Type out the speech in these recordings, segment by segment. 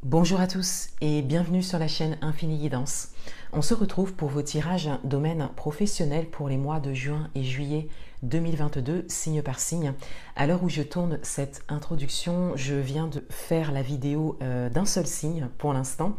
Bonjour à tous et bienvenue sur la chaîne Infini Guidance. On se retrouve pour vos tirages domaine professionnel pour les mois de juin et juillet 2022, signe par signe. À l'heure où je tourne cette introduction, je viens de faire la vidéo d'un seul signe pour l'instant,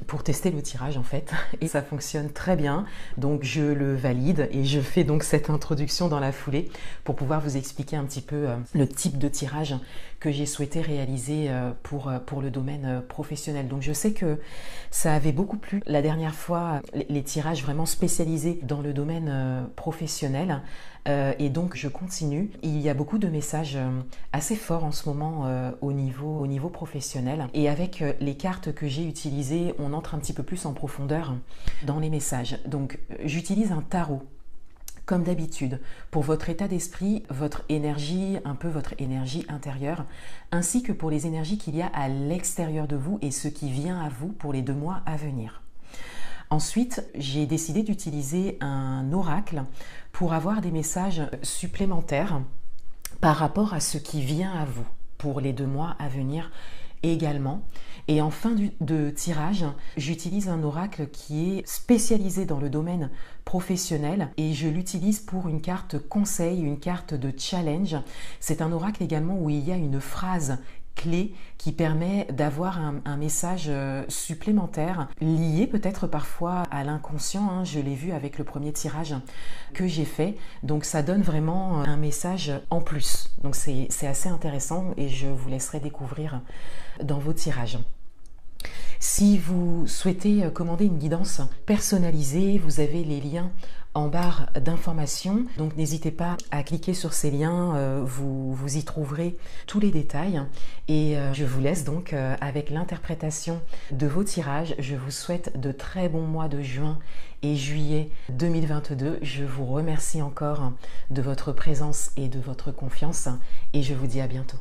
pour tester le tirage en fait, et ça fonctionne très bien, donc je le valide et je fais donc cette introduction dans la foulée pour pouvoir vous expliquer un petit peu le type de tirage que j'ai souhaité réaliser pour le domaine professionnel. Donc je sais que ça avait beaucoup plu la dernière fois, les tirages vraiment spécialisés dans le domaine professionnel. Et donc je continue. Il y a beaucoup de messages assez forts en ce moment au niveau professionnel. Et avec les cartes que j'ai utilisées, on entre un petit peu plus en profondeur dans les messages. Donc j'utilise un tarot. Comme d'habitude, pour votre état d'esprit, votre énergie, un peu votre énergie intérieure, ainsi que pour les énergies qu'il y a à l'extérieur de vous et ce qui vient à vous pour les 2 mois à venir. Ensuite, j'ai décidé d'utiliser un oracle pour avoir des messages supplémentaires par rapport à ce qui vient à vous pour les 2 mois à venir également. Et en fin de tirage, j'utilise un oracle qui est spécialisé dans le domaine professionnel et je l'utilise pour une carte conseil, une carte de challenge. C'est un oracle également où il y a une phrase clé qui permet d'avoir un message supplémentaire lié peut-être parfois à l'inconscient, je l'ai vu avec le premier tirage que j'ai fait, donc ça donne vraiment un message en plus, donc c'est assez intéressant et je vous laisserai découvrir dans vos tirages. Si vous souhaitez commander une guidance personnalisée, vous avez les liens en barre d'informations. Donc n'hésitez pas à cliquer sur ces liens, vous y trouverez tous les détails. Et je vous laisse donc avec l'interprétation de vos tirages. Je vous souhaite de très bons mois de juin et juillet 2022. Je vous remercie encore de votre présence et de votre confiance et je vous dis à bientôt.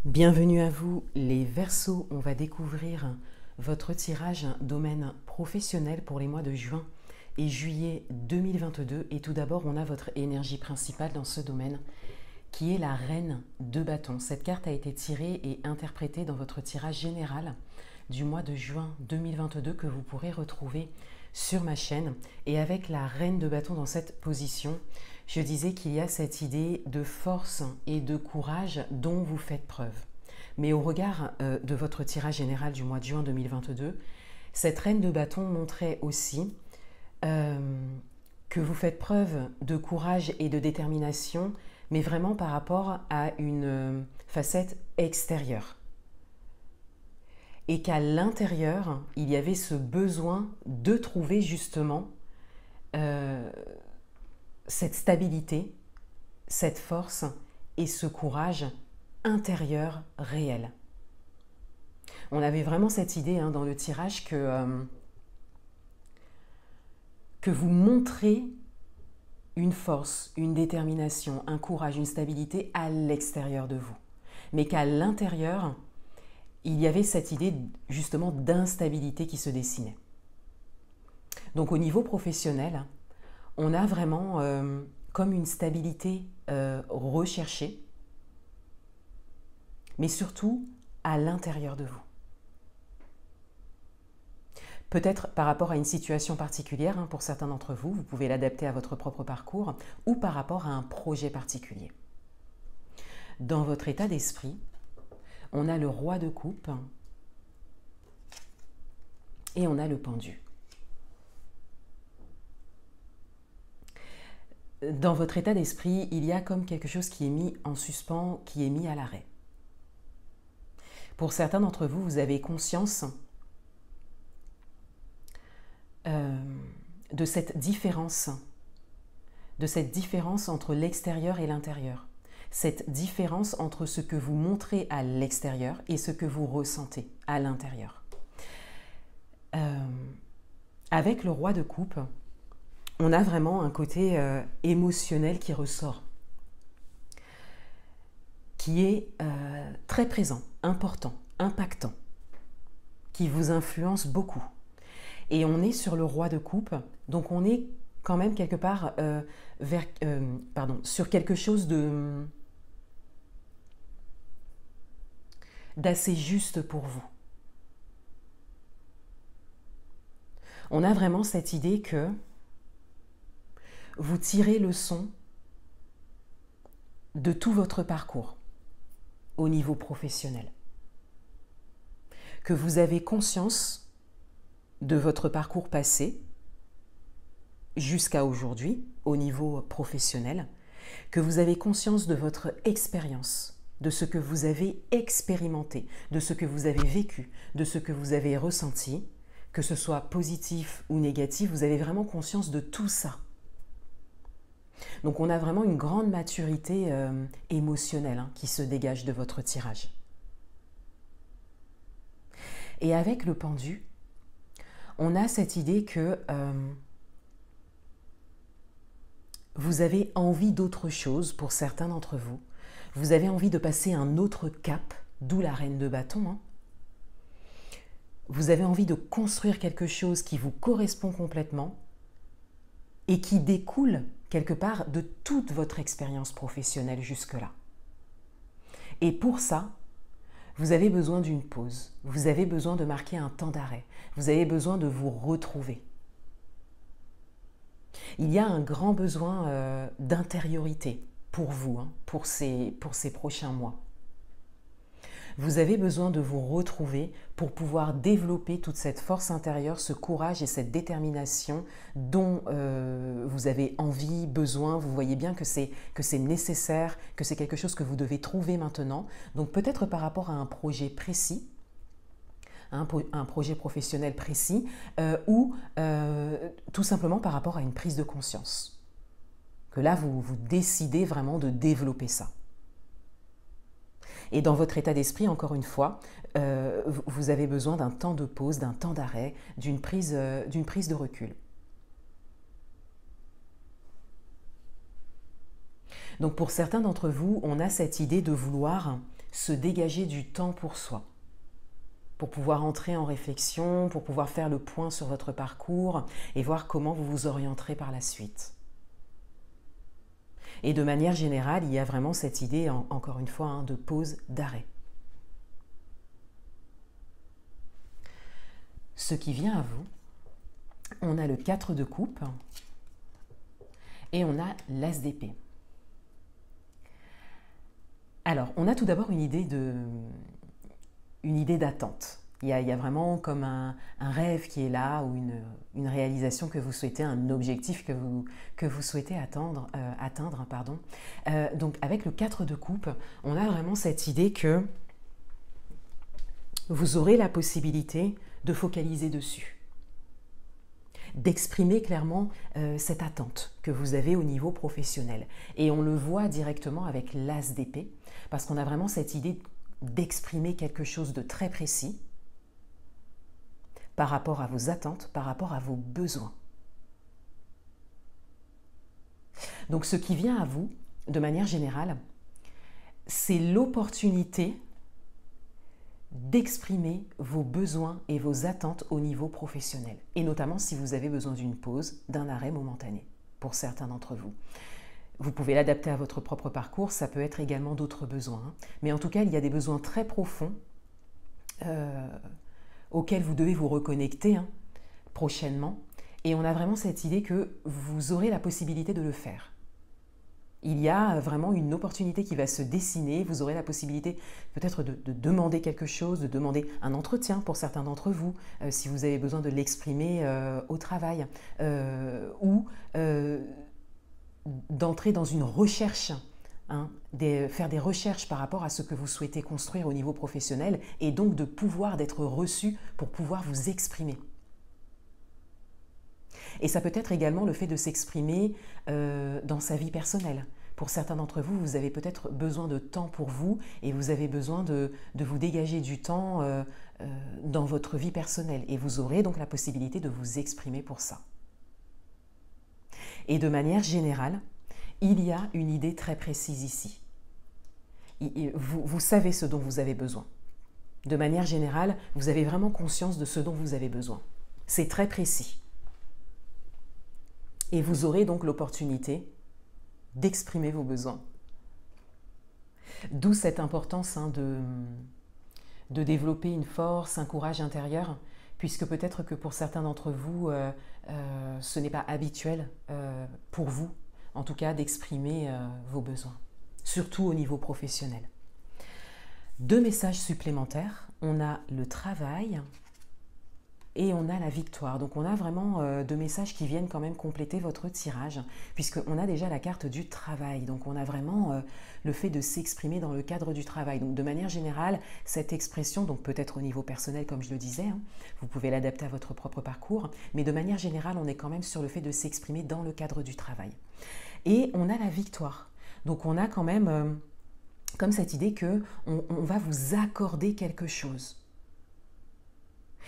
Bienvenue à vous les Verseaux, on va découvrir votre tirage domaine professionnel pour les mois de juin et juillet 2022. Et tout d'abord, on a votre énergie principale dans ce domaine qui est la reine de bâtons. Cette carte a été tirée et interprétée dans votre tirage général du mois de juin 2022 que vous pourrez retrouver sur ma chaîne. Et avec la reine de bâtons dans cette position, je disais qu'il y a cette idée de force et de courage dont vous faites preuve. Mais au regard de votre tirage général du mois de juin 2022, cette reine de bâtons montrait aussi que vous faites preuve de courage et de détermination, mais vraiment par rapport à une facette extérieure. Et qu'à l'intérieur, il y avait ce besoin de trouver justement cette stabilité, cette force et ce courage intérieur réel. On avait vraiment cette idée dans le tirage que vous montrez une force, une détermination, un courage, une stabilité à l'extérieur de vous. Mais qu'à l'intérieur, il y avait cette idée justement d'instabilité qui se dessinait. Donc au niveau professionnel, on a vraiment comme une stabilité recherchée, mais surtout à l'intérieur de vous. Peut-être par rapport à une situation particulière, pour certains d'entre vous, vous pouvez l'adapter à votre propre parcours, ou par rapport à un projet particulier. Dans votre état d'esprit, on a le roi de coupe et on a le pendu. Dans votre état d'esprit, il y a comme quelque chose qui est mis en suspens, qui est mis à l'arrêt. Pour certains d'entre vous, vous avez conscience de cette différence entre l'extérieur et l'intérieur. Cette différence entre ce que vous montrez à l'extérieur et ce que vous ressentez à l'intérieur. Avec le roi de coupe, on a vraiment un côté émotionnel qui ressort, qui est très présent, important, impactant, qui vous influence beaucoup. Et on est sur le roi de coupe, donc on est quand même quelque part sur quelque chose d'assez juste pour vous. On a vraiment cette idée que vous tirez leçon de tout votre parcours au niveau professionnel. Que vous avez conscience de votre parcours passé jusqu'à aujourd'hui au niveau professionnel, que vous avez conscience de votre expérience, de ce que vous avez expérimenté, de ce que vous avez vécu, de ce que vous avez ressenti, que ce soit positif ou négatif, vous avez vraiment conscience de tout ça. Donc on a vraiment une grande maturité émotionnelle qui se dégage de votre tirage. Et avec le pendu, on a cette idée que vous avez envie d'autre chose pour certains d'entre vous. Vous avez envie de passer un autre cap, d'où la reine de bâton. Vous avez envie de construire quelque chose qui vous correspond complètement et qui découle quelque part de toute votre expérience professionnelle jusque-là. Et pour ça, vous avez besoin d'une pause, vous avez besoin de marquer un temps d'arrêt, vous avez besoin de vous retrouver. Il y a un grand besoin d'intériorité pour vous, pour ces prochains mois. Vous avez besoin de vous retrouver pour pouvoir développer toute cette force intérieure, ce courage et cette détermination dont vous avez envie, besoin. Vous voyez bien que c'est nécessaire, que c'est quelque chose que vous devez trouver maintenant. Donc peut-être par rapport à un projet précis, un projet professionnel précis, ou tout simplement par rapport à une prise de conscience. Que là, vous décidez vraiment de développer ça. Et dans votre état d'esprit, encore une fois, vous avez besoin d'un temps de pause, d'un temps d'arrêt, d'une prise de recul. Donc pour certains d'entre vous, on a cette idée de vouloir se dégager du temps pour soi, pour pouvoir entrer en réflexion, pour pouvoir faire le point sur votre parcours et voir comment vous vous orienterez par la suite. Et de manière générale, il y a vraiment cette idée, encore une fois, de pause, d'arrêt. Ce qui vient à vous, on a le 4 de coupe et on a l'as d'épée. Alors, on a tout d'abord une idée d'attente. Il y a vraiment comme un rêve qui est là, ou une réalisation que vous souhaitez, un objectif que vous souhaitez atteindre. Donc avec le 4 de coupe, on a vraiment cette idée que vous aurez la possibilité de focaliser dessus, d'exprimer clairement cette attente que vous avez au niveau professionnel. Et on le voit directement avec l'as d'épée, parce qu'on a vraiment cette idée d'exprimer quelque chose de très précis, par rapport à vos attentes, par rapport à vos besoins. Donc ce qui vient à vous, de manière générale, c'est l'opportunité d'exprimer vos besoins et vos attentes au niveau professionnel. Et notamment si vous avez besoin d'une pause, d'un arrêt momentané, pour certains d'entre vous. Vous pouvez l'adapter à votre propre parcours, ça peut être également d'autres besoins. Mais en tout cas, il y a des besoins très profonds auxquels vous devez vous reconnecter prochainement. Et on a vraiment cette idée que vous aurez la possibilité de le faire. Il y a vraiment une opportunité qui va se dessiner. Vous aurez la possibilité peut-être de demander quelque chose, de demander un entretien pour certains d'entre vous, si vous avez besoin de l'exprimer au travail, ou d'entrer dans une recherche hein, faire des recherches par rapport à ce que vous souhaitez construire au niveau professionnel et donc d'être reçu pour pouvoir vous exprimer. Et ça peut être également le fait de s'exprimer dans sa vie personnelle. Pour certains d'entre vous, vous avez peut-être besoin de temps pour vous et vous avez besoin de vous dégager du temps dans votre vie personnelle. Et vous aurez donc la possibilité de vous exprimer pour ça. Et de manière générale, il y a une idée très précise ici. Vous savez ce dont vous avez besoin. De manière générale, vous avez vraiment conscience de ce dont vous avez besoin. C'est très précis. Et vous aurez donc l'opportunité d'exprimer vos besoins. D'où cette importance de développer une force, un courage intérieur, puisque peut-être que pour certains d'entre vous, ce n'est pas habituel pour vous, en tout cas, d'exprimer vos besoins, surtout au niveau professionnel. 2 messages supplémentaires, on a le travail et on a la victoire. Donc on a vraiment 2 messages qui viennent quand même compléter votre tirage, puisqu'on a déjà la carte du travail. Donc on a vraiment le fait de s'exprimer dans le cadre du travail. Donc de manière générale, cette expression, donc peut-être au niveau personnel comme je le disais, hein, vous pouvez l'adapter à votre propre parcours, mais de manière générale, on est quand même sur le fait de s'exprimer dans le cadre du travail. Et on a la victoire. Donc on a quand même comme cette idée qu'on va vous accorder quelque chose.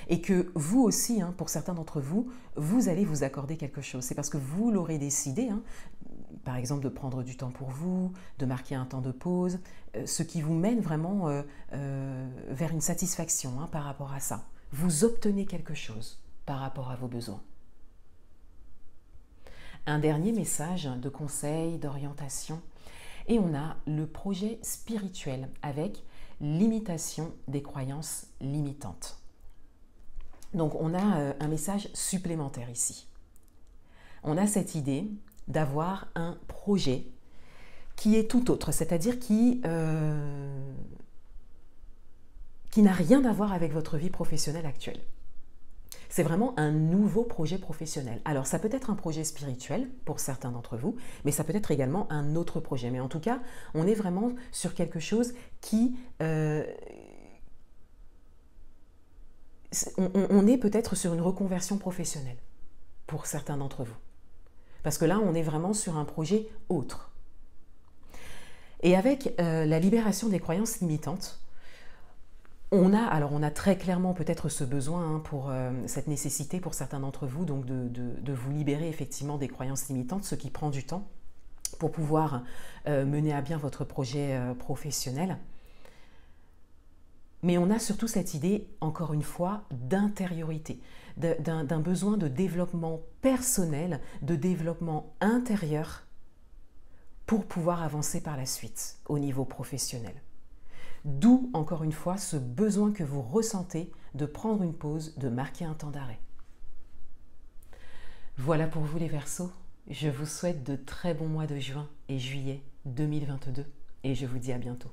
Et que vous aussi, hein, pour certains d'entre vous, vous allez vous accorder quelque chose. C'est parce que vous l'aurez décidé, hein, par exemple de prendre du temps pour vous, de marquer un temps de pause, ce qui vous mène vraiment vers une satisfaction hein, par rapport à ça. Vous obtenez quelque chose par rapport à vos besoins. Un dernier message de conseil, d'orientation, et on a le projet spirituel avec l'imitation des croyances limitantes. Donc on a un message supplémentaire ici. On a cette idée d'avoir un projet qui est tout autre, c'est-à-dire qui n'a rien à voir avec votre vie professionnelle actuelle. C'est vraiment un nouveau projet professionnel. Alors ça peut être un projet spirituel pour certains d'entre vous, mais ça peut être également un autre projet. Mais en tout cas, on est vraiment sur quelque chose qui... on est peut-être sur une reconversion professionnelle pour certains d'entre vous. Parce que là, on est vraiment sur un projet autre. Et avec la libération des croyances limitantes, on a très clairement peut-être ce besoin, hein, pour cette nécessité pour certains d'entre vous, donc de vous libérer effectivement des croyances limitantes, ce qui prend du temps pour pouvoir mener à bien votre projet professionnel. Mais on a surtout cette idée, encore une fois, d'intériorité, d'un besoin de développement personnel, de développement intérieur pour pouvoir avancer par la suite au niveau professionnel. D'où, encore une fois, ce besoin que vous ressentez de prendre une pause, de marquer un temps d'arrêt. Voilà pour vous les Verseaux. Je vous souhaite de très bons mois de juin et juillet 2022 et je vous dis à bientôt.